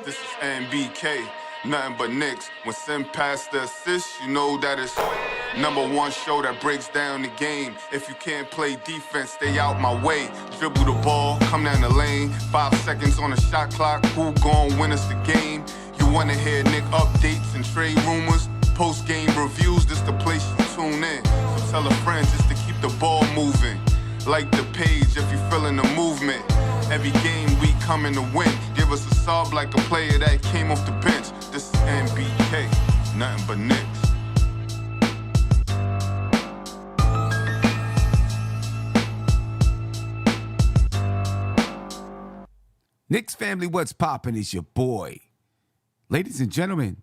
This is NBK, nothing but Knicks. When Sim passed the assist, you know that it's #1 show that breaks down the game. If you can't play defense, stay out my way. Dribble the ball, come down the lane. 5 seconds on the shot clock, who gon' win us the game? You wanna hear Nick updates and trade rumors? Post-game reviews, this the place you tune in. So tell a friend just to keep the ball moving. Like the page if you feeling the movement. Every game we coming to win. Give us a sub like a player that came off the bench. This is NBK, nothing but Knicks. Knicks family, what's poppin'? Is your boy. Ladies and gentlemen,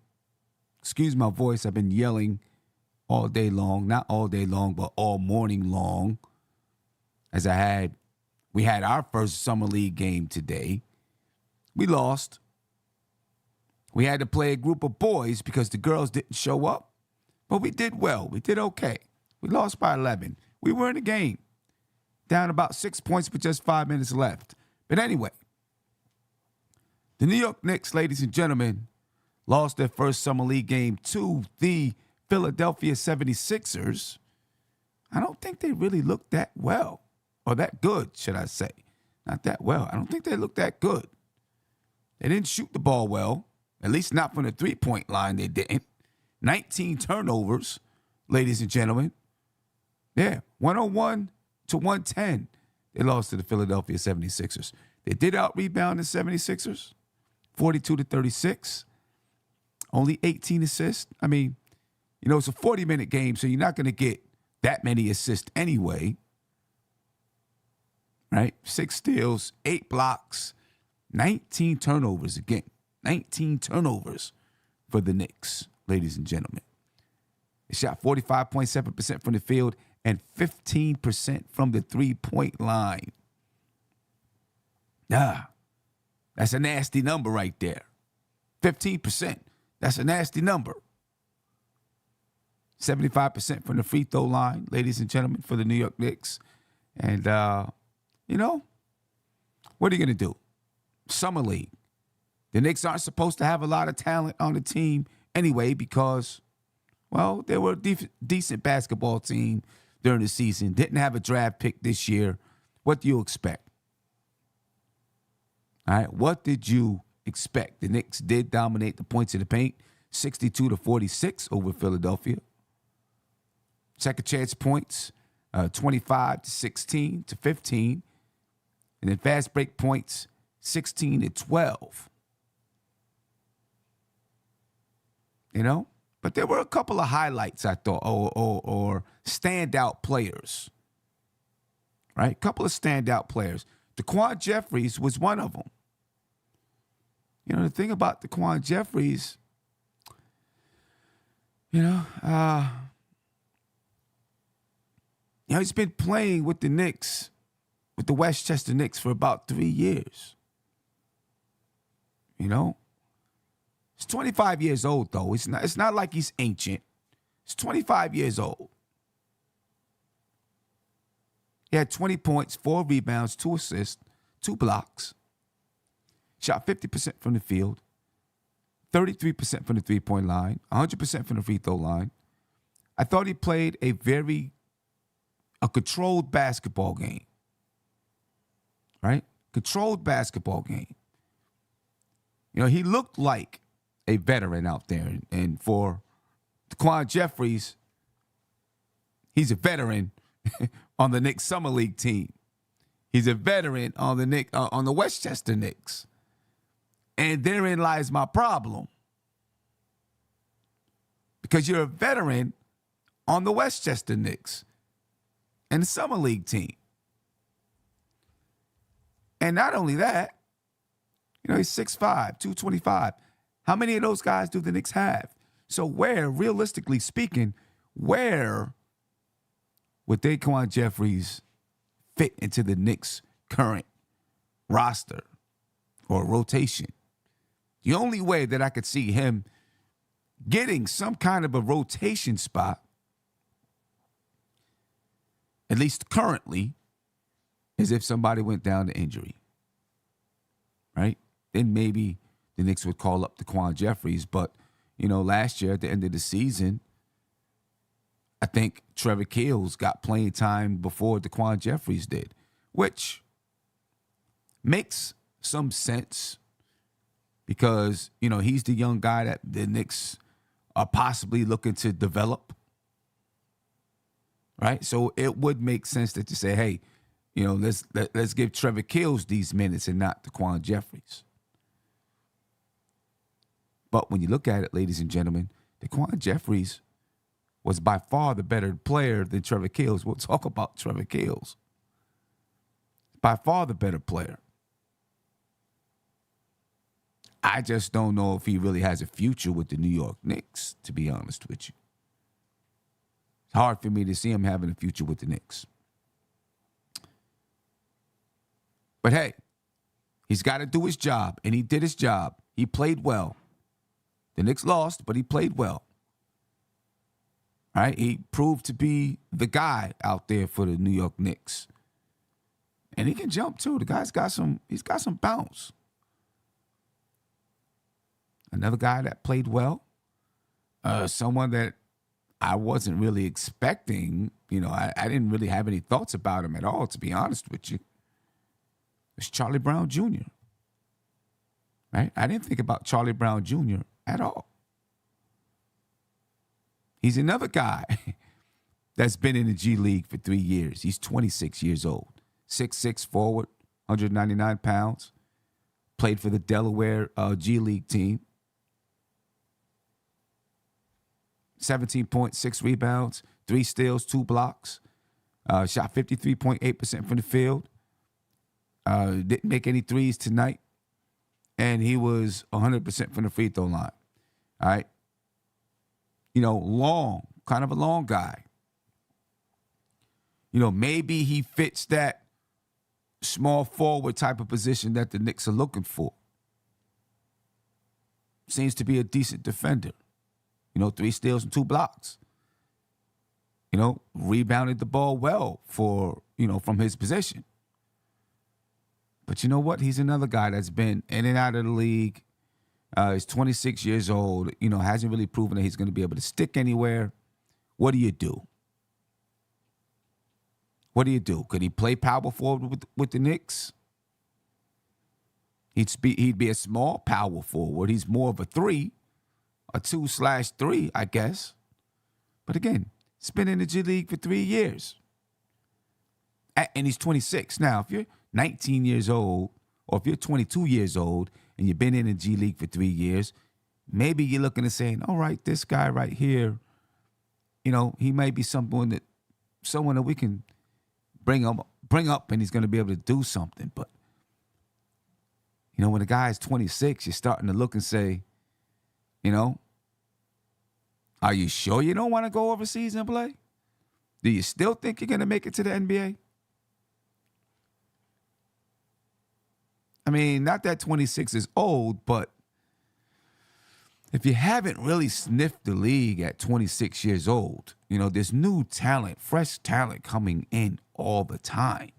excuse my voice. I've been yelling all day long. Not all day long, but all morning long. As we had our first summer league game today. We lost. We had to play a group of boys because the girls didn't show up. But we did well. We did okay. We lost by 11. We were in the game. Down about 6 points with just 5 minutes left. But anyway, the New York Knicks, ladies and gentlemen, lost their first summer league game to the Philadelphia 76ers. I don't think they really looked that well. Or that good, should I say. Not that well. I don't think they looked that good. They didn't shoot the ball well. At least not from the three-point line, they didn't. 19 turnovers, ladies and gentlemen. Yeah, 101 to 110. They lost to the Philadelphia 76ers. They did out-rebound the 76ers, 42 to 36. Only 18 assists. I mean, you know, it's a 40-minute game, so you're not going to get that many assists anyway. Right? 6 steals, 8 blocks, 19 turnovers again. 19 turnovers for the Knicks, ladies and gentlemen. They shot 45.7% from the field and 15% from the three-point line. That's a nasty number right there. 15%. That's a nasty number. 75% from the free throw line, ladies and gentlemen, for the New York Knicks. And, you know, what are you going to do? Summer League. The Knicks aren't supposed to have a lot of talent on the team anyway because, well, they were a decent basketball team during the season. Didn't have a draft pick this year. What do you expect? All right, what did you expect? The Knicks did dominate the points of the paint, 62 to 46 over Philadelphia. Second chance points, 25 to 16 to 15. And then fast break points, 16 to 12. You know? But there were a couple of highlights, I thought, or standout players. Right? A couple of standout players. Daquan Jeffries was one of them. You know, the thing about Daquan Jeffries, he's been playing with the Knicks, with the Westchester Knicks for about 3 years. You know? He's 25 years old, though. It's not like he's ancient. He's 25 years old. He had 20 points, 4 rebounds, 2 assists, 2 blocks. Shot 50% from the field, 33% from the three-point line, 100% from the free throw line. I thought he played a controlled basketball game. Right? Controlled basketball game. You know, he looked like a veteran out there. And for Daquan Jeffries, he's a veteran on the Knicks Summer League team. He's a veteran on the Westchester Knicks. And therein lies my problem. Because you're a veteran on the Westchester Knicks and the Summer League team. And not only that, you know, he's 6'5", 225. How many of those guys do the Knicks have? So realistically speaking, where would Daquan Jeffries fit into the Knicks' current roster or rotation? The only way that I could see him getting some kind of a rotation spot, at least currently, is if somebody went down to injury. Right? Then maybe the Knicks would call up Daquan Jeffries. But, last year at the end of the season, I think Trevor Keels got playing time before Daquan Jeffries did, which makes some sense because, he's the young guy that the Knicks are possibly looking to develop, right? So it would make sense that you say, hey, let's give Trevor Keels these minutes and not Daquan Jeffries. But when you look at it, ladies and gentlemen, Daquan Jeffries was by far the better player than Trevor Keels. We'll talk about Trevor Keels. By far the better player. I just don't know if he really has a future with the New York Knicks, to be honest with you. It's hard for me to see him having a future with the Knicks. But hey, he's got to do his job, and he did his job. He played well. The Knicks lost, but he played well. All right? He proved to be the guy out there for the New York Knicks. And he can jump too. The guy's got some bounce. Another guy that played well. Someone that I wasn't really expecting. I didn't really have any thoughts about him at all, to be honest with you. It's Charlie Brown Jr. Right? I didn't think about Charlie Brown Jr. at all. He's another guy that's been in the G League for 3 years. He's 26 years old. 6'6" forward, 199 pounds. Played for the Delaware G League team. 17.6 rebounds, 3 steals, 2 blocks. Shot 53.8% from the field. Didn't make any threes tonight. And he was 100% from the free throw line. All right. Long, kind of a long guy. Maybe he fits that small forward type of position that the Knicks are looking for. Seems to be a decent defender. 3 steals and 2 blocks. Rebounded the ball well for, from his position. But you know what? He's another guy that's been in and out of the league. He's 26 years old. Hasn't really proven that he's going to be able to stick anywhere. What do you do? What do you do? Could he play power forward with the Knicks? He'd be a small power forward. He's more of a 3, a 2/3, I guess. But again, he's been in the G League for 3 years. And he's 26. Now, if you're 19 years old, or if you're 22 years old and you've been in the G League for 3 years, maybe you're looking and saying, all right, this guy right here, he may be someone that we can bring up and he's going to be able to do something. But, when a guy is 26, you're starting to look and say, are you sure you don't want to go overseas and play? Do you still think you're going to make it to the NBA? I mean, not that 26 is old, but if you haven't really sniffed the league at 26 years old, there's new talent, fresh talent coming in all the time.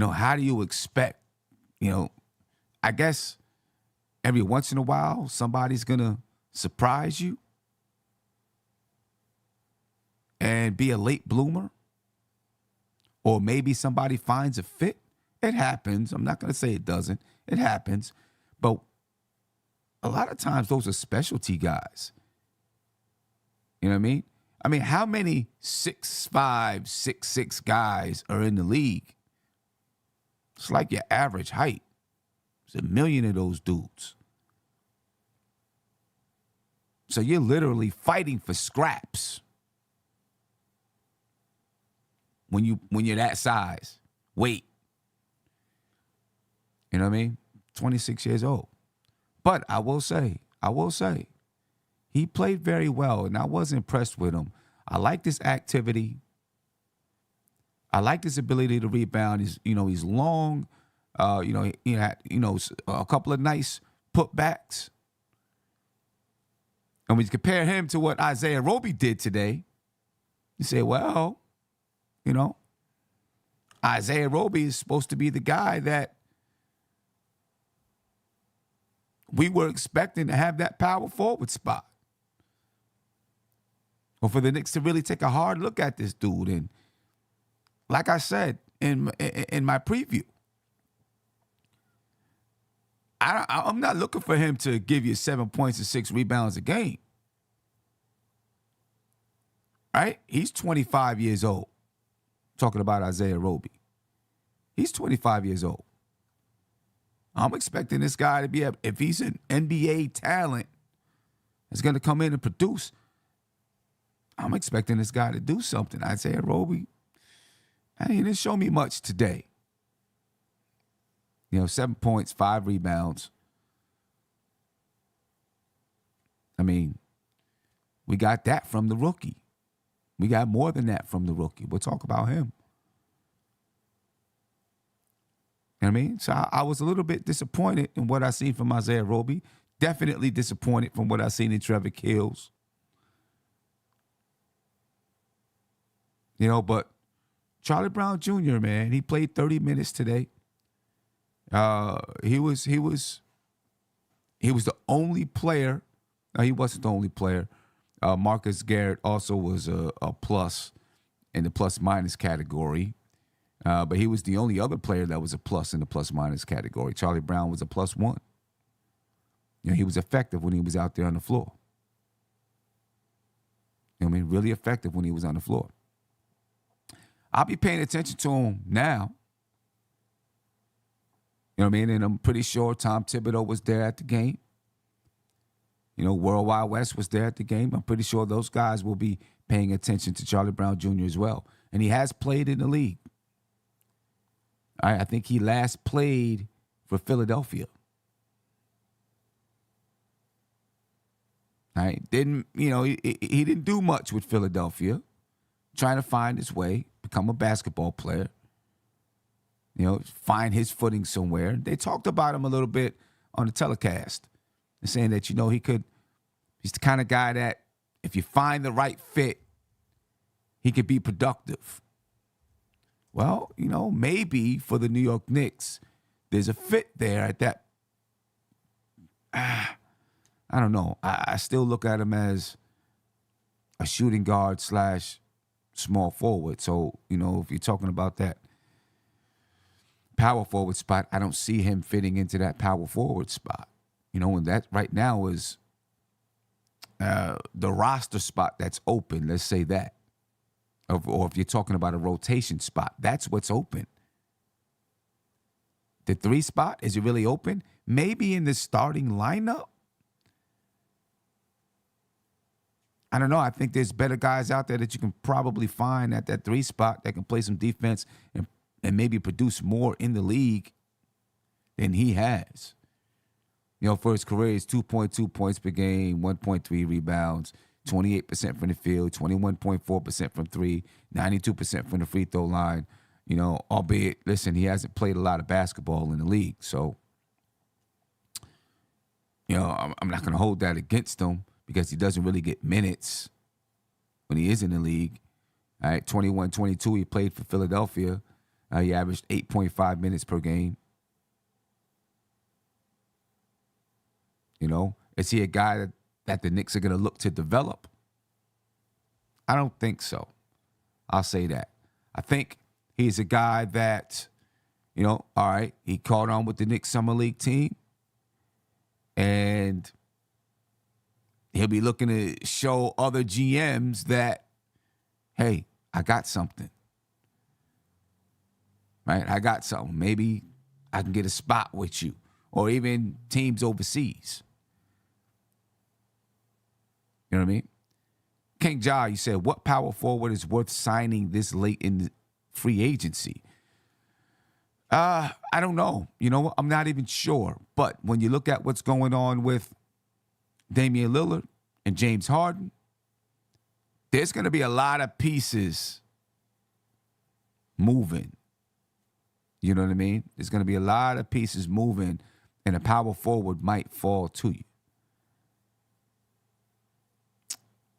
How do you expect, I guess every once in a while, somebody's going to surprise you and be a late bloomer, or maybe somebody finds a fit. It happens. I'm not going to say it doesn't. It happens. But a lot of times those are specialty guys. You know what I mean? I mean, how many 6'5", 6'6" guys are in the league? It's like your average height. There's 1 million of those dudes. So you're literally fighting for scraps when you're that size, weight. You know what I mean? 26 years old. But I will say, he played very well, and I was impressed with him. I liked his activity. I liked his ability to rebound. He's long. He had a couple of nice putbacks. And when you compare him to what Isaiah Roby did today, you say, well, Isaiah Roby is supposed to be the guy that we were expecting to have that power forward spot. Or for the Knicks to really take a hard look at this dude. And like I said in my preview, I'm not looking for him to give you 7 points and 6 rebounds a game. Right? He's 25 years old. Talking about Isaiah Roby. He's 25 years old. I'm expecting this guy to be, if he's an NBA talent that's going to come in and produce, I'm expecting this guy to do something. Isaiah Roby, he didn't show me much today. 7 points, 5 rebounds. I mean, we got that from the rookie. We got more than that from the rookie. We'll talk about him. You know what I mean? So I was a little bit disappointed in what I seen from Isaiah Roby. Definitely disappointed from what I seen in Trevor Kills. But Charlie Brown Jr., man, he played 30 minutes today. He was the only player. No, he wasn't the only player. Marcus Garrett also was a plus in the plus-minus category. But he was the only other player that was a plus in the plus-minus category. Charlie Brown was a +1. He was effective when he was out there on the floor. Really effective when he was on the floor. I'll be paying attention to him now. And I'm pretty sure Tom Thibodeau was there at the game. Worldwide West was there at the game. I'm pretty sure those guys will be paying attention to Charlie Brown Jr. as well. And he has played in the league. I think he last played for Philadelphia. He didn't do much with Philadelphia. Trying to find his way, become a basketball player. Find his footing somewhere. They talked about him a little bit on the telecast. They're saying that, he's the kind of guy that if you find the right fit, he could be productive. Well, maybe for the New York Knicks, there's a fit there at that. I don't know. I still look at him as a shooting guard / small forward. So, if you're talking about that power forward spot, I don't see him fitting into that power forward spot. And that right now is the roster spot that's open, let's say that. Or if you're talking about a rotation spot, that's what's open. The 3 spot, is it really open? Maybe in the starting lineup? I don't know. I think there's better guys out there that you can probably find at that 3 spot that can play some defense and maybe produce more in the league than he has. For his career, he's 2.2 points per game, 1.3 rebounds, 28% from the field, 21.4% from 3, 92% from the free throw line. Albeit, listen, he hasn't played a lot of basketball in the league. So, I'm not going to hold that against him because he doesn't really get minutes when he is in the league. All right, 21-22, he played for Philadelphia. He averaged 8.5 minutes per game. Is he a guy that the Knicks are going to look to develop? I don't think so. I'll say that. I think he's a guy that, all right, he caught on with the Knicks Summer League team. And he'll be looking to show other GMs that, hey, I got something. Right? I got something. Maybe I can get a spot with you. Or even teams overseas. You know what I mean? King Ja, you said, what power forward is worth signing this late in the free agency? I don't know. I'm not even sure. But when you look at what's going on with Damian Lillard and James Harden, there's going to be a lot of pieces moving. You know what I mean? There's going to be a lot of pieces moving, and a power forward might fall to you.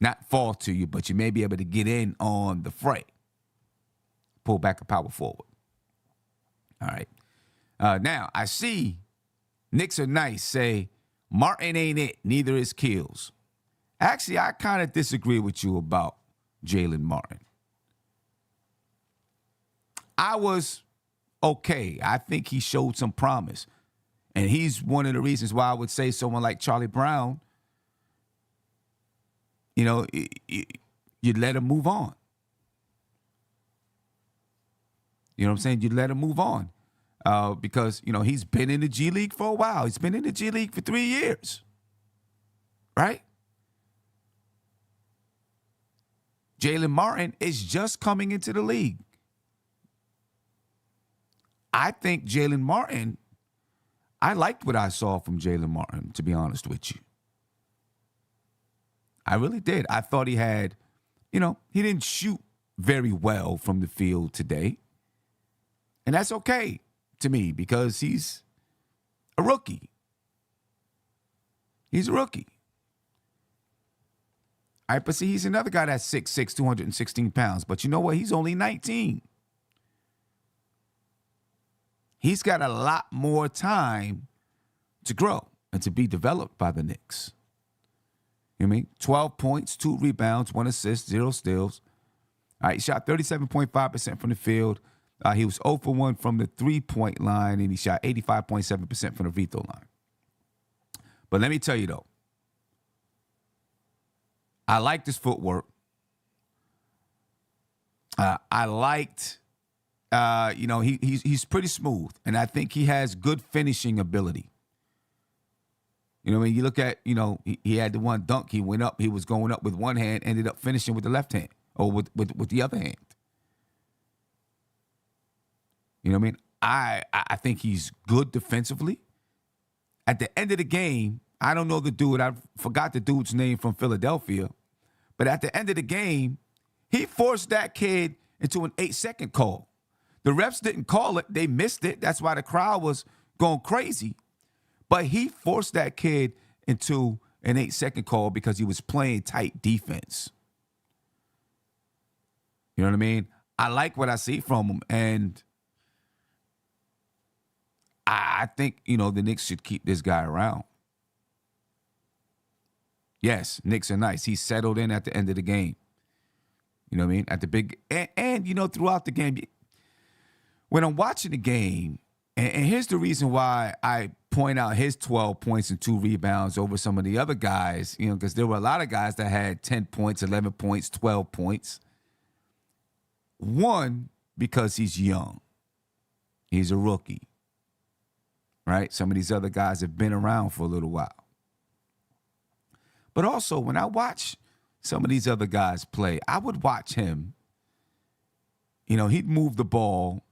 Not fall to you, but you may be able to get in on the fray. Pull back a power forward. All right. Now, I see Knicks are nice say, Martin ain't it. Neither is Keels. Actually, I kind of disagree with you about Jaylen Martin. I was okay. I think he showed some promise. And he's one of the reasons why I would say someone like Charlie Brown, you know, you'd let him move on. You know what I'm saying? You'd let him move on. Because, you know, he's been in the G League for a while. He's been in the G League for 3 years. Right? Jaylen Martin is just coming into the league. I think Jaylen Martin, I liked what I saw from Jaylen Martin, to be honest with you. I really did. I thought he had, you know, he didn't shoot very well from the field today. And that's okay to me because he's a rookie. He's a rookie. All right, but see, he's another guy that's 6'6", 216 pounds. But you know what? He's only 19. He's got a lot more time to grow and to be developed by the Knicks. You know what I mean? 12 points, 2 rebounds, 1 assist, 0 steals. All right, he shot 37.5% from the field. He was 0 for 1 from the three-point line, and he shot 85.7% from the free throw line. But let me tell you, though, I liked his footwork. I liked, you know, he's pretty smooth, and I think he has good finishing ability. You know, when you look at, you know, he had the one dunk, he went up, he was going up with one hand, ended up finishing with the left hand or with the other hand. You know what I mean? I think he's good defensively. At the end of the game, I don't know the dude. I forgot the dude's name from Philadelphia. But at the end of the game, he forced that kid into an 8-second call. The refs didn't call it. They missed it. That's why the crowd was going crazy. But he forced that kid into an 8-second call because he was playing tight defense. You know what I mean? I like what I see from him. And I think, you know, the Knicks should keep this guy around. Yes, Knicks are nice. He settled in at the end of the game. You know what I mean? At the big and you know, throughout the game, when I'm watching the game, and here's the reason why I point out his 12 points and 2 rebounds over some of the other guys, you know, because there were a lot of guys that had 10 points, 11 points, 12 points. One, because he's young. He's a rookie. Right? Some of these other guys have been around for a little while. But also, when I watch some of these other guys play, I would watch him. You know, he'd move the ball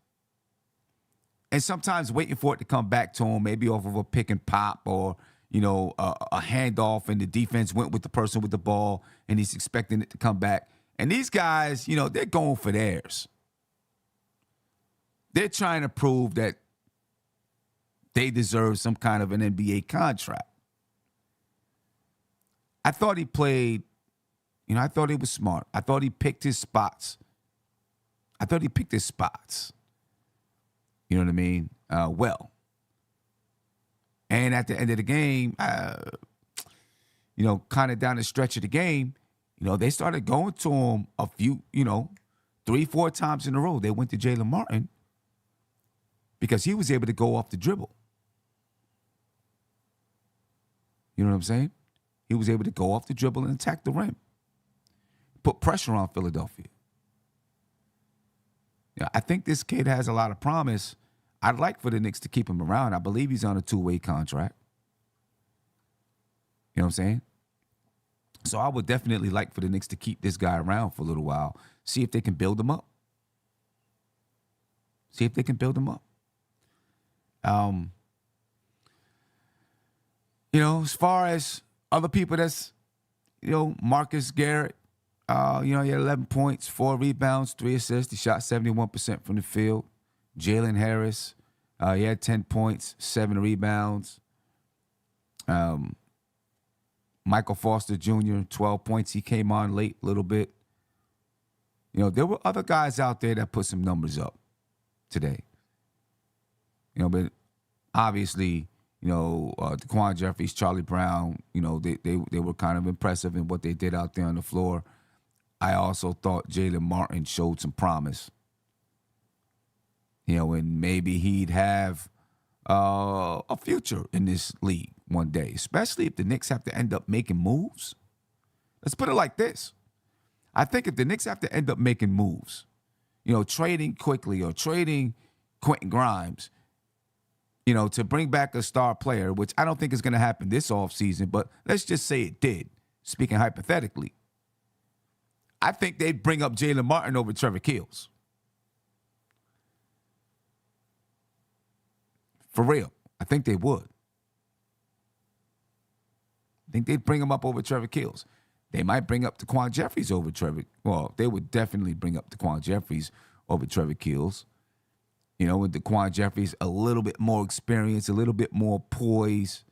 and sometimes waiting for it to come back to him, maybe off of a pick and pop or, you know, a handoff, and the defense went with the person with the ball and he's expecting it to come back. And these guys, you know, they're going for theirs. They're trying to prove that they deserve some kind of an NBA contract. I thought he played, you know, I thought he was smart. I thought he picked his spots. You know what I mean? Well. And at the end of the game, you know, kind of down the stretch of the game, you know, they started going to him a few, you know, 3-4 times in a row. They went to Jaylen Martin because he was able to go off the dribble. You know what I'm saying? He was able to go off the dribble and attack the rim. Put pressure on Philadelphia. Yeah, I think this kid has a lot of promise. I'd like for the Knicks to keep him around. I believe he's on a 2-way contract. You know what I'm saying? So I would definitely like for the Knicks to keep this guy around for a little while. See if they can build him up. You know, as far as other people that's, you know, Marcus Garrett, you know, he had 11 points, 4 rebounds, 3 assists. He shot 71% from the field. Jalen Harris, he had 10 points, 7 rebounds. Michael Foster Jr., 12 points. He came on late a little bit. You know, there were other guys out there that put some numbers up today. You know, but obviously Daquan Jeffries, Charlie Brown, they were kind of impressive in what they did out there on the floor. I also thought Jaylen Martin showed some promise. And maybe he'd have a future in this league one day, especially if the Knicks have to end up making moves. Let's put it like this. I think if the Knicks have to end up making moves, trading quickly or trading Quentin Grimes, to bring back a star player, which I don't think is going to happen this offseason, but let's just say it did, speaking hypothetically. I think they'd bring up Jaylen Martin over Trevor Keels. For real. I think they would. I think they'd bring him up over Trevor Keels. They might bring up Daquan Jeffries over Trevor. Well, they would definitely bring up Daquan Jeffries over Trevor Keels. With Daquan Jeffries, a little bit more experience, a little bit more poise.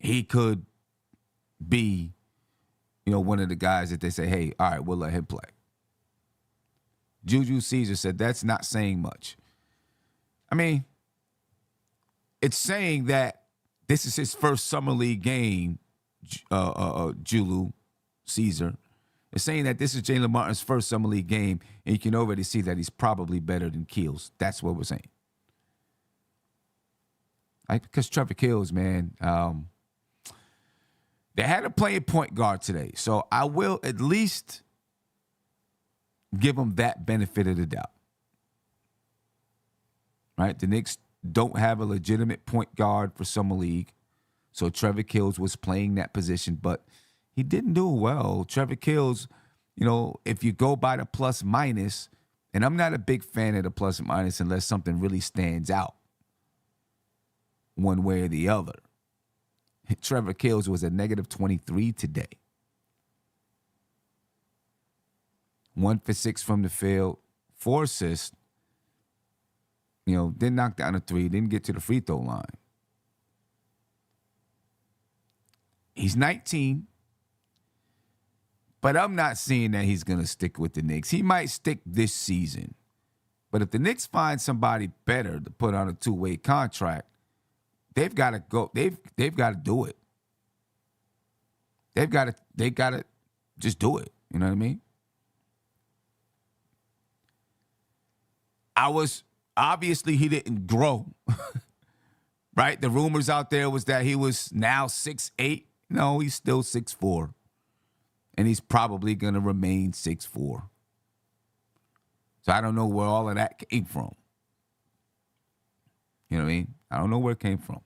He could be, one of the guys that they say, hey, all right, we'll let him play. Juju Caesar said that's not saying much. I mean, it's saying that this is his first summer league game, Juju Caesar. It's saying that this is Jaylen Martin's first summer league game, and you can already see that he's probably better than Keels. That's what we're saying. Because Trevor Keels, man, they had a playing point guard today, so I will at least give him that benefit of the doubt. Right? The Knicks don't have a legitimate point guard for summer league, so Trevor Keels was playing that position, but he didn't do well. Trevor Keels, if you go by the plus minus, and I'm not a big fan of the plus minus unless something really stands out one way or the other. Trevor Keels was a negative 23 today. 1 for 6 from the field, 4 assists. Didn't knock down a 3, didn't get to the free throw line. He's 19. But I'm not seeing that he's going to stick with the Knicks. He might stick this season. But if the Knicks find somebody better to put on a 2-way contract, they've got to go. They've got to do it. They got to just do it. You know what I mean? Obviously he didn't grow. Right? The rumors out there was that he was now 6'8". No, he's still 6'4". And he's probably going to remain 6'4". So I don't know where all of that came from. You know what I mean? I don't know where it came from.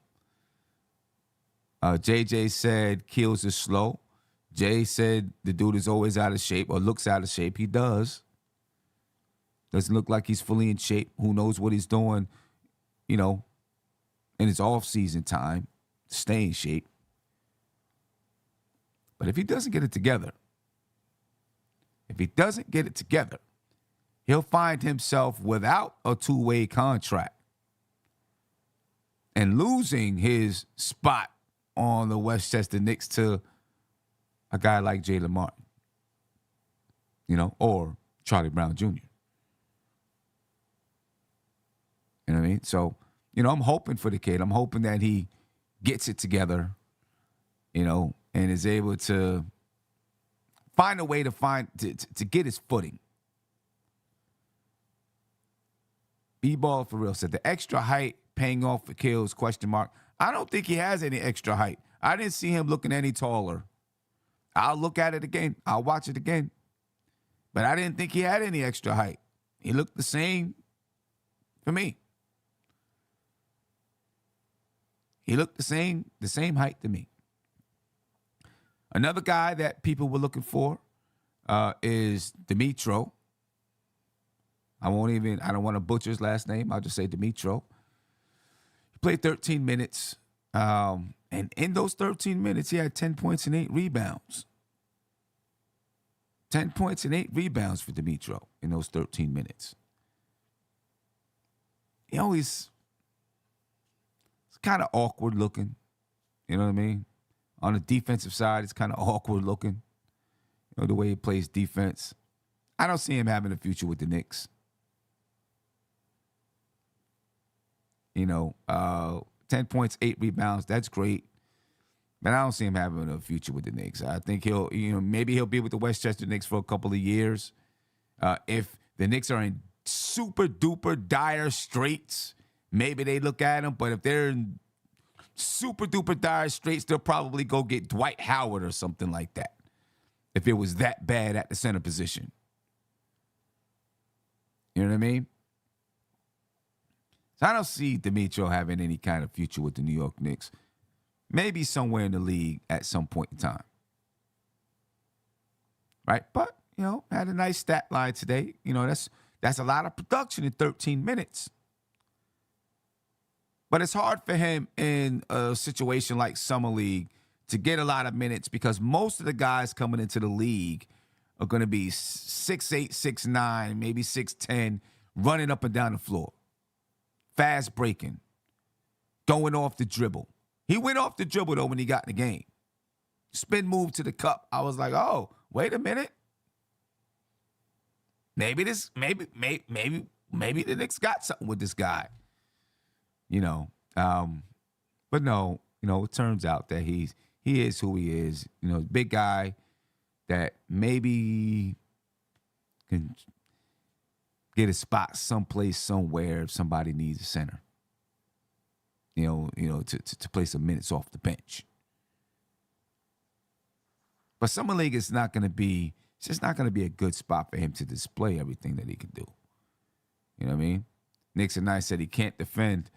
JJ said Keels is slow. Jay said the dude is always out of shape or looks out of shape. He does. Doesn't look like he's fully in shape. Who knows what he's doing, in his off-season time to stay in shape. But if he doesn't get it together, he'll find himself without a 2-way contract and losing his spot on the Westchester Knicks to a guy like Jaylen Martin, or Charlie Brown Jr. You know what I mean? So, I'm hoping for the kid. I'm hoping that he gets it together, and is able to find a way to get his footing. B-Ball for real said the extra height paying off for Keels, ? I don't think he has any extra height. I didn't see him looking any taller. I'll look at it again. I'll watch it again. But I didn't think he had any extra height. He looked the same for me. He looked the same height to me. Another guy that people were looking for is Dimitro. I don't want to butcher his last name. I'll just say Dimitro. He played 13 minutes. And in those 13 minutes, he had 10 points and 8 rebounds. 10 points and 8 rebounds for Dimitro in those 13 minutes. It's kind of awkward looking. You know what I mean? On the defensive side, it's kind of awkward looking. The way he plays defense. I don't see him having a future with the Knicks. 10 points, 8 rebounds. That's great. But I don't see him having a future with the Knicks. I think maybe he'll be with the Westchester Knicks for a couple of years. If the Knicks are in super duper dire straits, maybe they look at him. But if they're in super duper dire straits, they'll probably go get Dwight Howard or something like that. If it was that bad at the center position. You know what I mean? So I don't see Demetrio having any kind of future with the New York Knicks. Maybe somewhere in the league at some point in time. Right? But, had a nice stat line today. That's a lot of production in 13 minutes. But it's hard for him in a situation like Summer League to get a lot of minutes because most of the guys coming into the league are going to be 6'8", 6'9", maybe 6'10", running up and down the floor. Fast breaking. Going off the dribble. He went off the dribble, though, when he got in the game. Spin move to the cup. I was like, oh, wait a minute. Maybe the Knicks got something with this guy. But no, it turns out that he is who he is. Big guy that maybe can get a spot someplace, somewhere if somebody needs a center. To play some minutes off the bench. But Summer League is not going to be, it's just not going to be a good spot for him to display everything that he can do. You know what I mean? Knicks and I said he can't defend.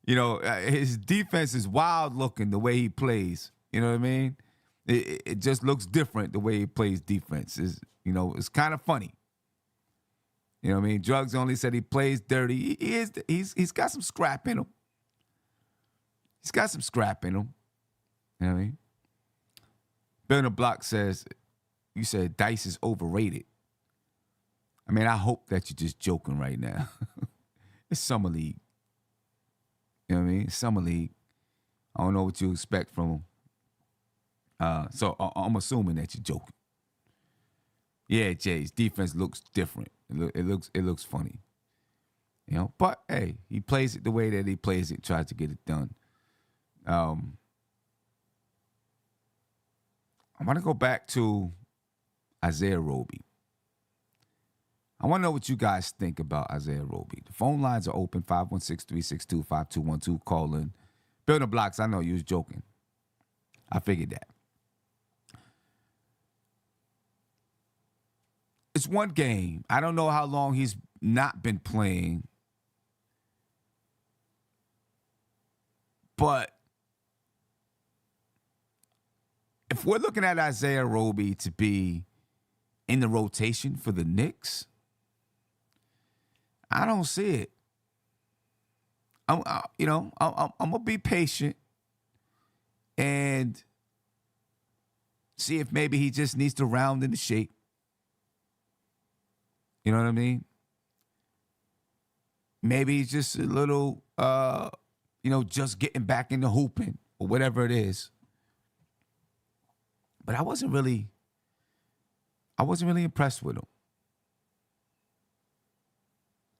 His defense is wild looking the way he plays. You know what I mean? It just looks different the way he plays defense. It's kind of funny. You know what I mean? Drugs only said he plays dirty. He's got some scrap in him. He's got some scrap in him. You know what I mean? Bill Block says, you said Dice is overrated. I mean, I hope that you're just joking right now. It's Summer League. You know what I mean? It's Summer League. I don't know what you expect from him. So I'm assuming that you're joking. Yeah, Jay's defense looks different. It looks funny. But hey, he plays it the way that he plays it, tries to get it done. I want to go back to Isaiah Roby. I want to know what you guys think about Isaiah Roby. The phone lines are open, 516-362-5212. Call in. Building Blocks, I know you was joking. I figured that. It's one game. I don't know how long he's not been playing. But if we're looking at Isaiah Roby to be in the rotation for the Knicks, I don't see it. I'm gonna be patient and see if maybe he just needs to round into shape. You know what I mean? Maybe he's just a little, just getting back into hooping or whatever it is. But I wasn't really impressed with him.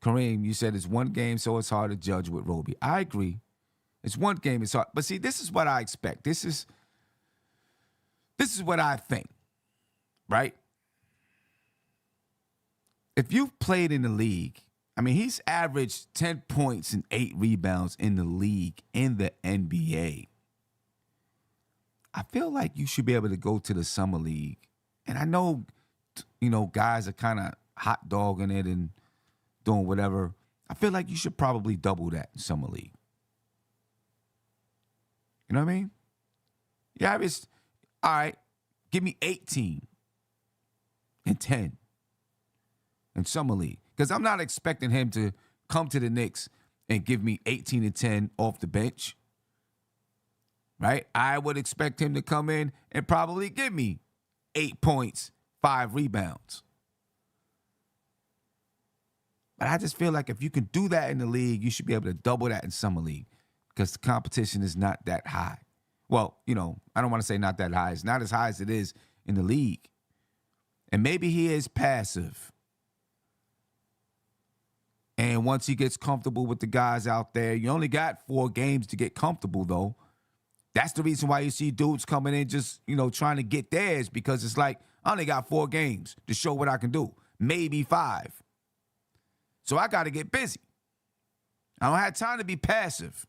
Kareem, you said it's one game, so it's hard to judge with Roby. I agree. It's one game, it's hard. But see, this is what I expect. This is what I think, right? If you've played in the league, I mean, he's averaged 10 points and 8 rebounds in the league in the NBA. I feel like you should be able to go to the Summer League. And I know, guys are kind of hot dogging it and doing whatever. I feel like you should probably double that in Summer League. You know what I mean? Yeah, all right, give me 18 and 10 in Summer League. Because I'm not expecting him to come to the Knicks and give me 18 and 10 off the bench. Right? I would expect him to come in and probably give me 8 points, 5 rebounds. But I just feel like if you can do that in the league, you should be able to double that in Summer League because the competition is not that high. Well, I don't want to say not that high. It's not as high as it is in the league. And maybe he is passive. And once he gets comfortable with the guys out there, you only got 4 games to get comfortable, though. That's the reason why you see dudes coming in just, trying to get theirs, because it's like, I only got 4 games to show what I can do. Maybe 5. So I got to get busy. I don't have time to be passive.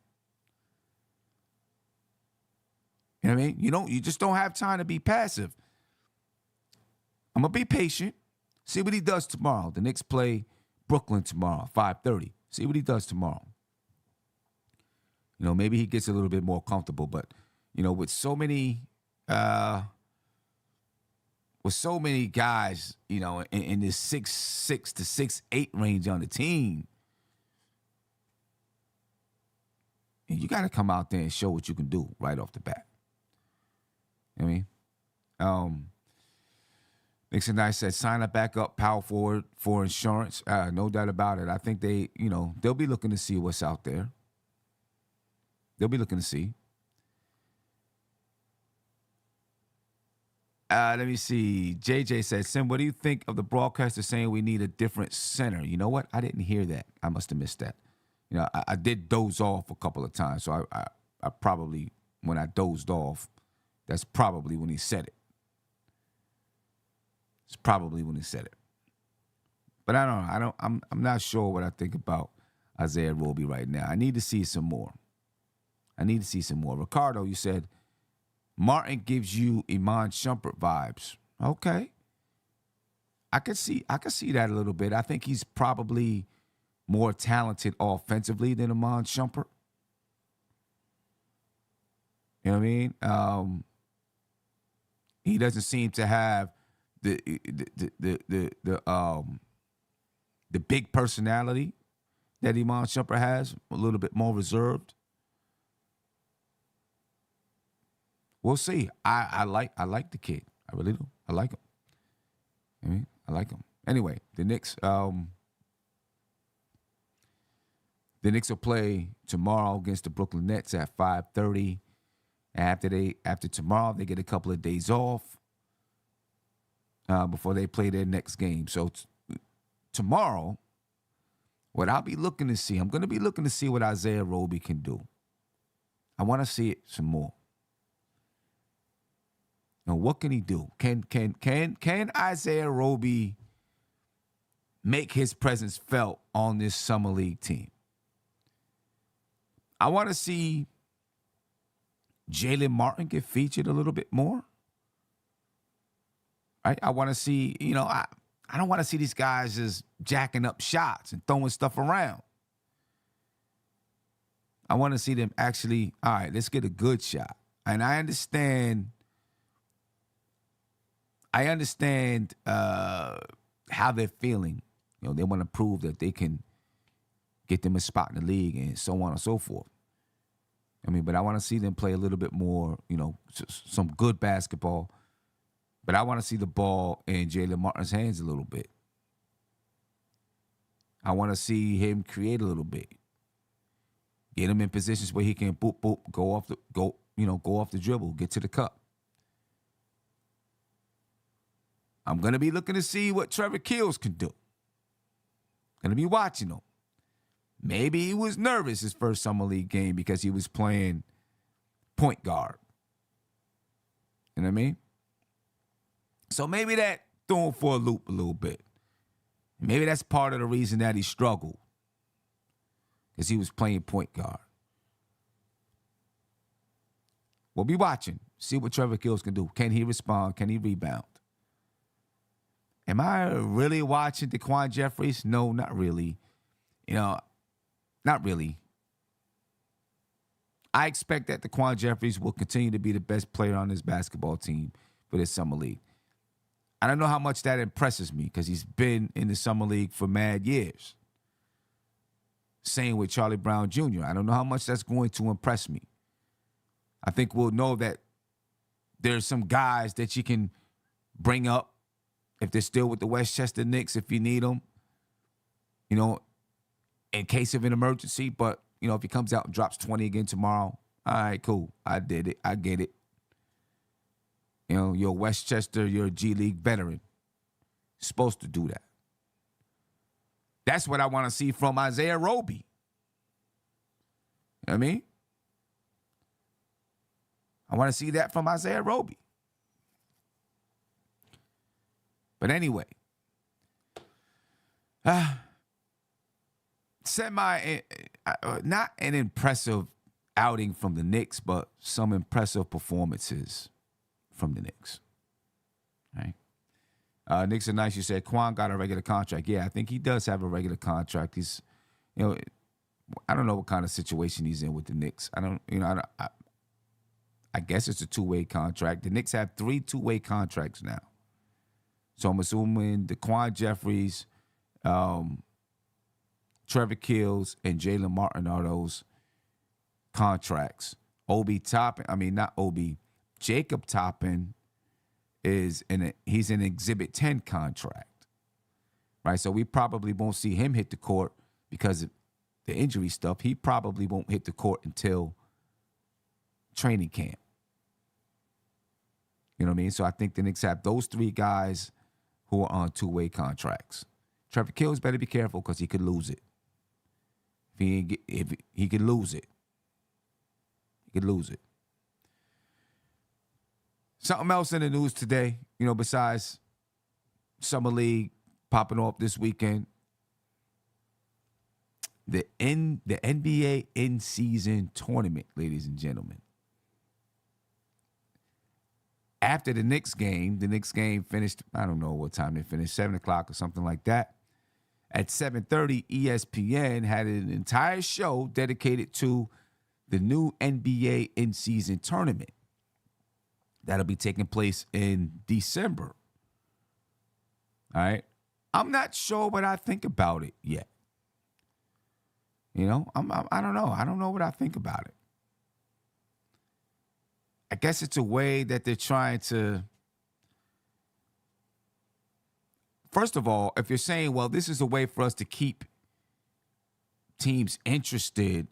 You know what I mean? You just don't have time to be passive. I'm going to be patient. See what he does tomorrow. The Knicks play Brooklyn tomorrow, 5:30. See what he does tomorrow. Maybe he gets a little bit more comfortable, but, with so many guys, in this 6'6" to 6'8" range on the team, and you got to come out there and show what you can do right off the bat. You know what I mean? Nixon Knight said, sign a backup power forward for insurance. No doubt about it. I think they'll be looking to see what's out there. They'll be looking to see. Let me see. JJ said, Sim, what do you think of the broadcaster saying we need a different center? You know what? I didn't hear that. I must have missed that. I did doze off a couple of times. So I probably, when I dozed off, that's probably when he said it. It's probably when he said it. But I don't know. I'm not sure what I think about Isaiah Roby right now. I need to see some more. Ricardo, you said, Martin gives you Iman Shumpert vibes. Okay. I could see that a little bit. I think he's probably more talented offensively than Iman Shumpert. You know what I mean? He doesn't seem to have the big personality that Iman Shumpert has. A little bit more reserved. We'll see. I like the kid. I really do. I like him. I like him. Anyway, the Knicks will play tomorrow against the Brooklyn Nets at 5:30. After tomorrow, they get a couple of days off before they play their next game. So tomorrow, what I'll be looking to see, I'm going to be looking to see what Isaiah Roby can do. I want to see it some more. Now, what can he do? Can Isaiah Roby make his presence felt on this summer league team? I want to see Jaylen Martin get featured a little bit more. Right? I want to see, I don't want to see these guys just jacking up shots and throwing stuff around. I want to see them actually, all right, let's get a good shot. And I understand how they're feeling. They want to prove that they can get them a spot in the league and so on and so forth. But I want to see them play a little bit more, some good basketball. But I want to see the ball in Jaylen Martin's hands a little bit. I want to see him create a little bit. Get him in positions where he can boop boop go off the dribble, get to the cup. I'm gonna be looking to see what Trevor Keels can do. Gonna be watching him. Maybe he was nervous his first summer league game because he was playing point guard. You know what I mean? So maybe that threw him for a loop a little bit. Maybe that's part of the reason that he struggled, because he was playing point guard. We'll be watching. See what Trevor Keels can do. Can he respond? Can he rebound? Am I really watching Daquan Jeffries? No, not really. Not really. I expect that Daquan Jeffries will continue to be the best player on this basketball team for this summer league. I don't know how much that impresses me, because he's been in the summer league for mad years. Same with Charlie Brown Jr. I don't know how much that's going to impress me. I think we'll know that there's some guys that you can bring up if they're still with the Westchester Knicks, if you need them, in case of an emergency. But, if he comes out and drops 20 again tomorrow, all right, cool. I did it. I get it. You're Westchester, you're a G League veteran. You're supposed to do that. That's what I want to see from Isaiah Roby. You know what I mean? I want to see that from Isaiah Roby. But anyway, not an impressive outing from the Knicks, but some impressive performances from the Knicks. Right? Knicks are nice. You said Quan got a regular contract. Yeah, I think he does have a regular contract. He's, I don't know what kind of situation he's in with the Knicks. I guess it's a two-way contract. The Knicks have 3 two-way contracts now. So I'm assuming Daquan Jeffries, Trevor Kills, and Jaylen Martin are those contracts. Jacob Toppin he's in Exhibit 10 contract, right? So we probably won't see him hit the court because of the injury stuff. He probably won't hit the court until training camp. You know what I mean? So I think the Knicks have those 3 guys who are on two-way contracts. Trevor Kills better be careful because he could lose it. If he could lose it. He could lose it. Something else in the news today, besides Summer League popping off this weekend. The NBA in-season tournament, ladies and gentlemen. After the Knicks game finished, I don't know what time they finished, 7 o'clock or something like that. At 7:30, ESPN had an entire show dedicated to the new NBA in-season tournament. That'll be taking place in December. All right. I'm not sure what I think about it yet. I don't know. I don't know what I think about it. I guess it's a way that they're trying to. First of all, if you're saying, well, this is a way for us to keep teams interested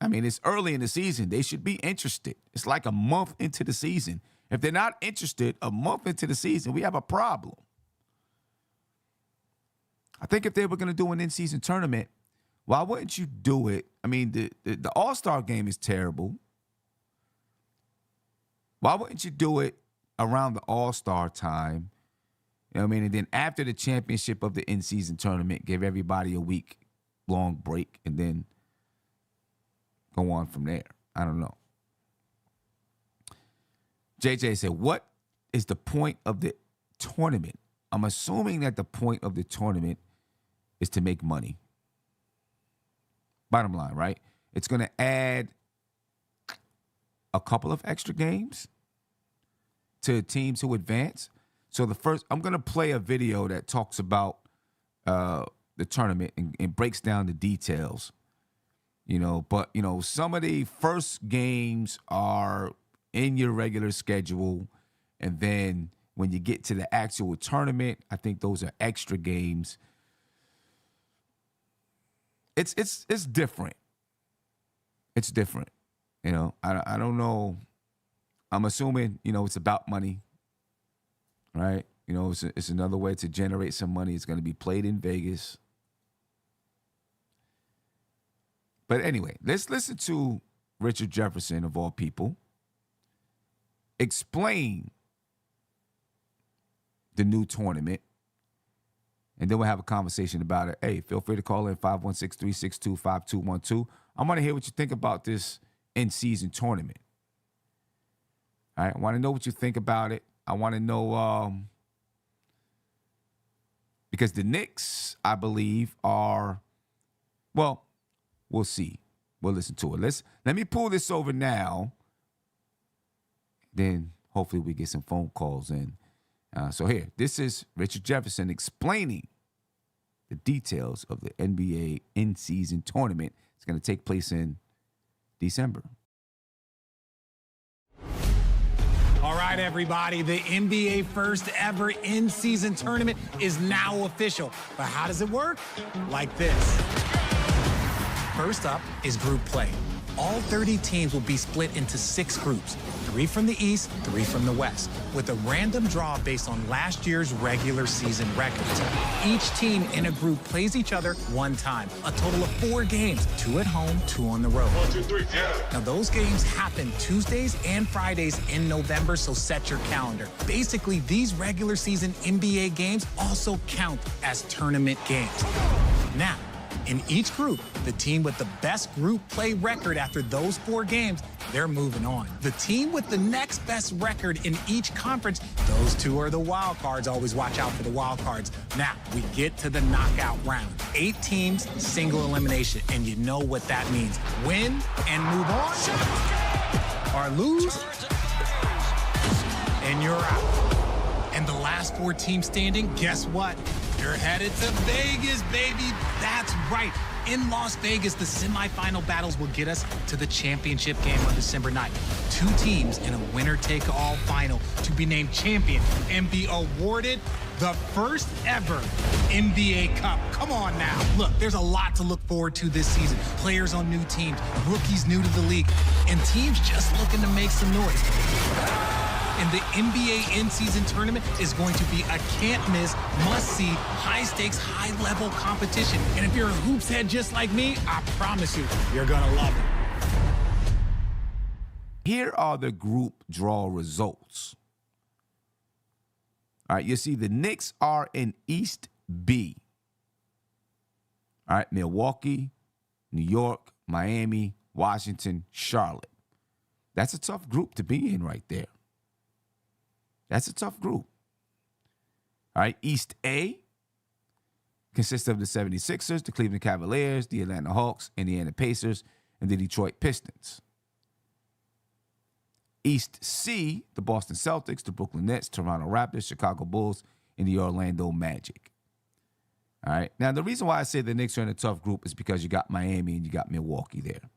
it's early in the season. They should be interested. It's like a month into the season. If they're not interested a month into the season, we have a problem. I think if they were going to do an in-season tournament, why wouldn't you do it? The All-Star game is terrible. Why wouldn't you do it around the All-Star time? And then after the championship of the in-season tournament, give everybody a week-long break and then go on from there. I don't know. JJ said, what is the point of the tournament? I'm assuming that the point of the tournament is to make money. Bottom line, right? It's going to add a couple of extra games to teams who advance. So I'm going to play a video that talks about the tournament and breaks down the details. But some of the first games are in your regular schedule, and then when you get to the actual tournament, I think those are extra games. It's different. It's different. I don't know. I'm assuming, it's about money, right? It's another way to generate some money. It's going to be played in Vegas. But anyway, let's listen to Richard Jefferson, of all people, explain the new tournament, and then we'll have a conversation about it. Hey, feel free to call in 516-362-5212. I want to hear what you think about this in-season tournament. All right, I want to know what you think about it. I want to know because the Knicks, I believe, are, well, we'll see. We'll listen to it. Let me pull this over now. Then hopefully we get some phone calls in. So here, this is Richard Jefferson explaining the details of the NBA in-season tournament. It's going to take place in December. All right, everybody, the NBA first ever in-season tournament is now official. But how does it work? Like this. First up is group play. All 30 teams will be split into 6 groups, 3 from the East, 3 from the West, with a random draw based on last year's regular season records. Each team in a group plays each other 1 time, a total of 4 games, 2 at home, 2 on the road. 1, 2, 3, yeah. Now, those games happen Tuesdays and Fridays in November, so set your calendar. Basically, these regular season NBA games also count as tournament games. Now, in each group, the team with the best group play record after those 4 games, they're moving on. The team with the next best record in each conference, those 2 are the wild cards. Always watch out for the wild cards. Now, we get to the knockout round. 8 teams, single elimination, and you know what that means. Win and move on, or lose, and you're out. And the last 4 teams standing, guess what? You're headed to Vegas, baby. That's right. In Las Vegas, the semifinal battles will get us to the championship game on December 9th. 2 teams in a winner-take-all final to be named champion and be awarded the first ever NBA Cup. Come on now. Look, there's a lot to look forward to this season. Players on new teams, rookies new to the league, and teams just looking to make some noise. And the NBA in-season tournament is going to be a can't-miss, must-see, high-stakes, high-level competition. And if you're a hoops head just like me, I promise you, you're going to love it. Here are the group draw results. All right, you see the Knicks are in East B. All right, Milwaukee, New York, Miami, Washington, Charlotte. That's a tough group to be in right there. That's a tough group. All right, East A consists of the 76ers, the Cleveland Cavaliers, the Atlanta Hawks, Indiana Pacers, and the Detroit Pistons. East C, the Boston Celtics, the Brooklyn Nets, Toronto Raptors, Chicago Bulls, and the Orlando Magic. All right, now the reason why I say the Knicks are in a tough group is because you got Miami and you got Milwaukee there.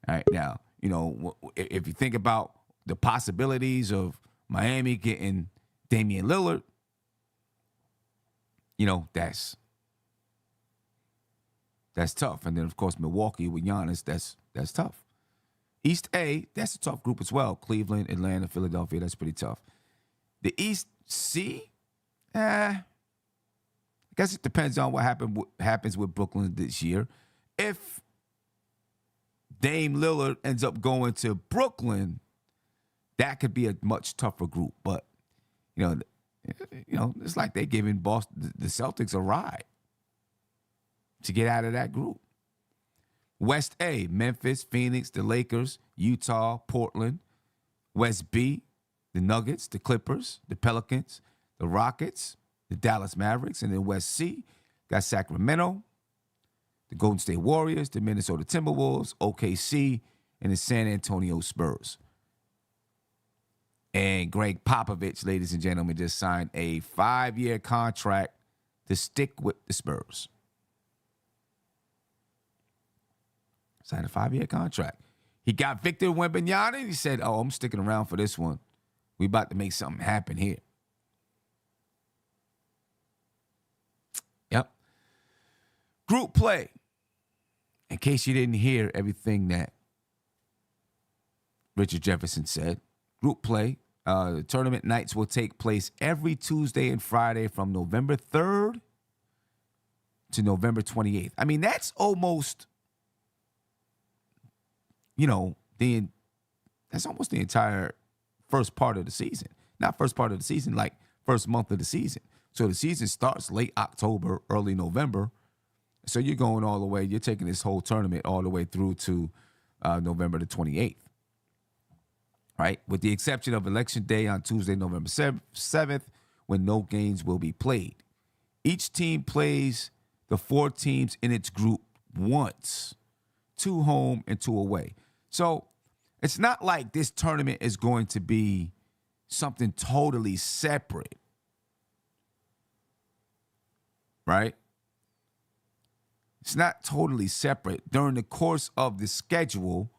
All right, now, you know, if you think about the possibilities of Miami getting Damian Lillard, you know, that's tough. And then, of course, Milwaukee with Giannis, that's tough. East A, that's a tough group as well. Cleveland, Atlanta, Philadelphia, that's pretty tough. The East C, I guess it depends on what happens with Brooklyn this year. If Dame Lillard ends up going to Brooklyn, that could be a much tougher group, but you know, it's like they're giving the Celtics a ride to get out of that group. West A, Memphis, Phoenix, the Lakers, Utah, Portland. West B, the Nuggets, the Clippers, the Pelicans, the Rockets, the Dallas Mavericks, and then West C got Sacramento, the Golden State Warriors, the Minnesota Timberwolves, OKC, and the San Antonio Spurs. And Greg Popovich, ladies and gentlemen, just signed a 5-year contract to stick with the Spurs. Signed a 5-year contract. He got Victor Wembanyama, and he said, oh, I'm sticking around for this one. We about to make something happen here. Yep. Group play. In case you didn't hear everything that Richard Jefferson said, group play. The tournament nights will take place every Tuesday and Friday from November 3rd to November 28th. I mean, that's almost, you know, that's almost the entire first part of the season. Not first part of the season, like first month of the season. So the season starts late October, early November. So you're going all the way, you're taking this whole tournament all the way through to November the 28th. Right, with the exception of Election Day on Tuesday, November 7th, when no games will be played. Each team plays the 4 teams in its group once, 2 home and 2 away. So it's not like this tournament is going to be something totally separate, right? It's not totally separate. During the course of the schedule,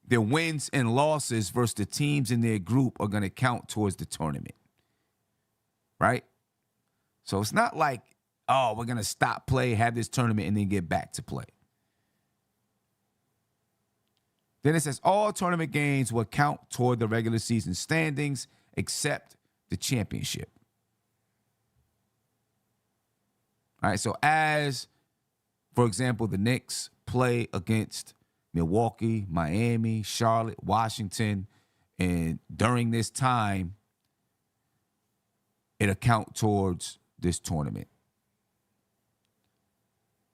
their wins and losses versus the teams in their group are going to count towards the tournament, right? So it's not like, oh, we're going to stop play, have this tournament, and then get back to play. Then it says all tournament games will count toward the regular season standings except the championship. All right, so as, for example, the Knicks play against Milwaukee, Miami, Charlotte, Washington, and during this time, it'll count towards this tournament.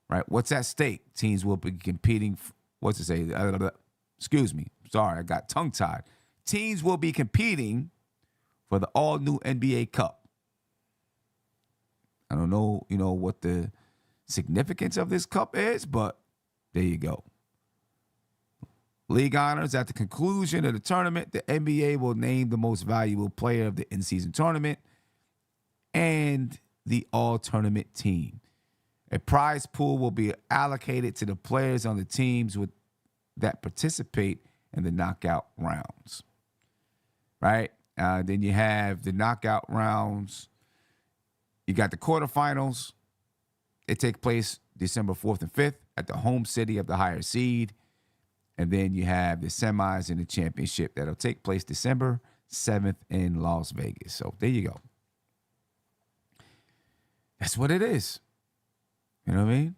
Right? What's at stake? Teams will be competing. What's it say? Excuse me. Sorry, I got tongue-tied. Teams will be competing for the all-new NBA Cup. I don't know, what the significance of this cup is, but there you go. League honors at the conclusion of the tournament, the NBA will name the most valuable player of the in-season tournament and the all-tournament team. A prize pool will be allocated to the players on the teams that participate in the knockout rounds. Right? Then you have the knockout rounds. You got the quarterfinals. They take place December 4th and 5th at the home city of the higher seed. And then you have the semis and the championship that'll take place December 7th in Las Vegas. So there you go. That's what it is. You know what I mean?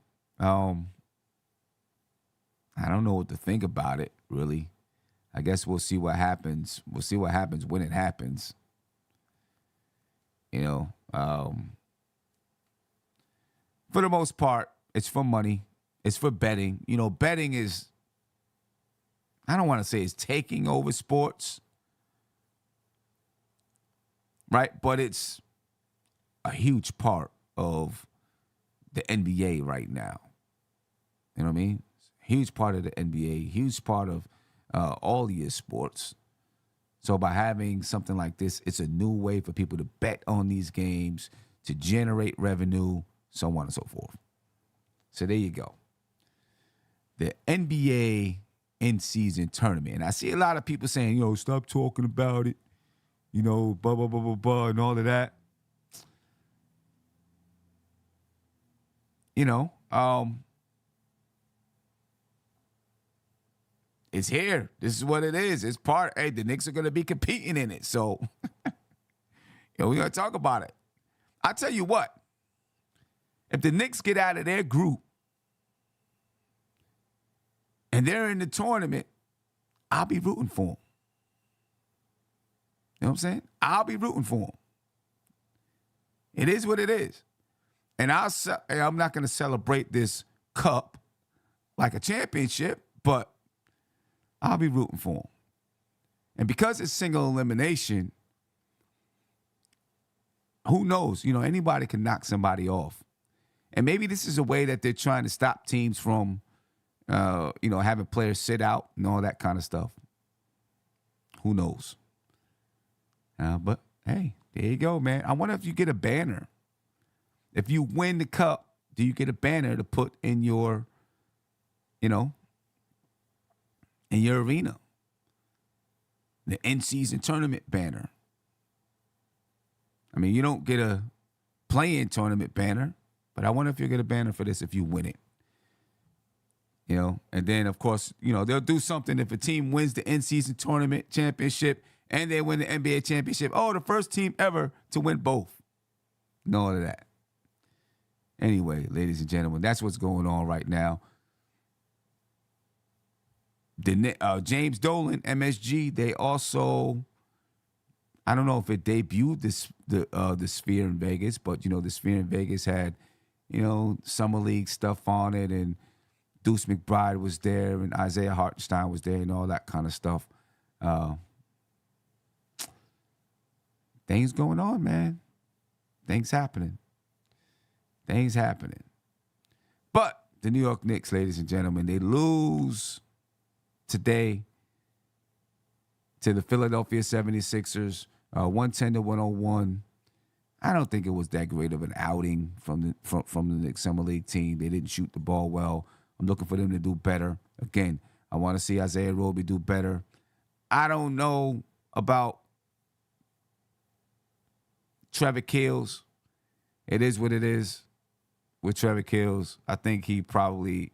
I don't know what to think about it, really. I guess we'll see what happens. We'll see what happens when it happens. For the most part, it's for money. It's for betting. Betting is, I don't want to say it's taking over sports, right? But it's a huge part of the NBA right now. You know what I mean? Huge part of the NBA, huge part of all your sports. So by having something like this, it's a new way for people to bet on these games, to generate revenue, so on and so forth. So there you go. The NBA in-season tournament. And I see a lot of people saying, stop talking about it, blah, blah, blah, blah, blah, and all of that. It's here. This is what it is. It's part. Hey, the Knicks are going to be competing in it. So, we're going to talk about it. I tell you what, if the Knicks get out of their group and they're in the tournament, I'll be rooting for them. You know what I'm saying? I'll be rooting for them. It is what it is. And I'm not going to celebrate this cup like a championship, but I'll be rooting for them. And because it's single elimination, who knows? Anybody can knock somebody off. And maybe this is a way that they're trying to stop teams from, having players sit out and all that kind of stuff. Who knows? But, hey, there you go, man. I wonder if you get a banner. If you win the cup, do you get a banner to put in your, in your arena? The in-season tournament banner. I mean, you don't get a play-in tournament banner, but I wonder if you'll get a banner for this if you win it. And then, of course, they'll do something if a team wins the in-season tournament championship and they win the NBA championship. Oh, the first team ever to win both. None of that. Anyway, ladies and gentlemen, that's what's going on right now. The James Dolan, MSG, they also, I don't know if it debuted the Sphere in Vegas, but, the Sphere in Vegas had, Summer League stuff on it, and Deuce McBride was there, and Isaiah Hartenstein was there, and all that kind of stuff. Things going on, man. Things happening. But the New York Knicks, ladies and gentlemen, they lose today to the Philadelphia 76ers, 110-101. I don't think it was that great of an outing from the Knicks Summer League team. They didn't shoot the ball well. I'm looking for them to do better. Again, I want to see Isaiah Roby do better. I don't know about Trevor Keels. It is what it is with Trevor Keels. I think he probably,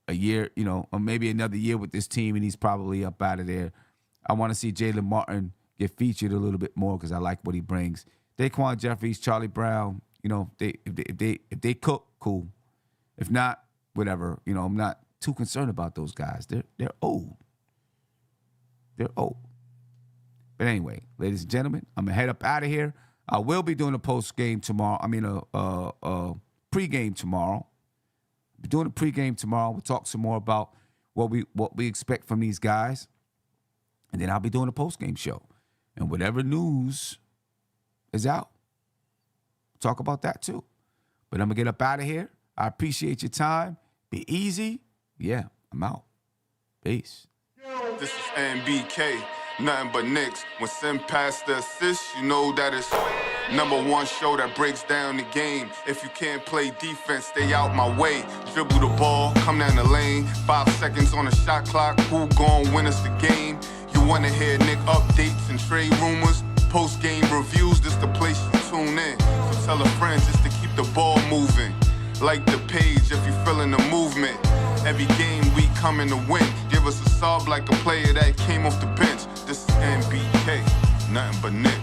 a year, or maybe another year with this team, and he's probably up out of there. I want to see Jaylen Martin get featured a little bit more because I like what he brings. Daquan Jeffries, Charlie Brown, if they cook, cool. If not, whatever. I'm not too concerned about those guys. They're old. They're old. But anyway, ladies and gentlemen, I'm gonna head up out of here. I will be doing a post game tomorrow. I mean a pregame tomorrow. We're doing a pregame tomorrow. We'll talk some more about what we expect from these guys. And then I'll be doing a postgame show. And whatever news is out, talk about that too. But I'm going to get up out of here. I appreciate your time. Be easy. Yeah, I'm out. Peace. This is NBK, nothing but Knicks. When Sim passed the assist, you know that it's #1 show that breaks down the game. If you can't play defense, stay out my way. Dribble the ball, come down the lane. 5 seconds on the shot clock. Who gon' win us the game? You wanna hear Nick updates and trade rumors? Post-game reviews, this the place you tune in. So tell a friend just to keep the ball moving. Like the page if you feeling the movement. Every game we coming to win. Give us a sub like a player that came off the bench. This is NBK, nothing but Nick.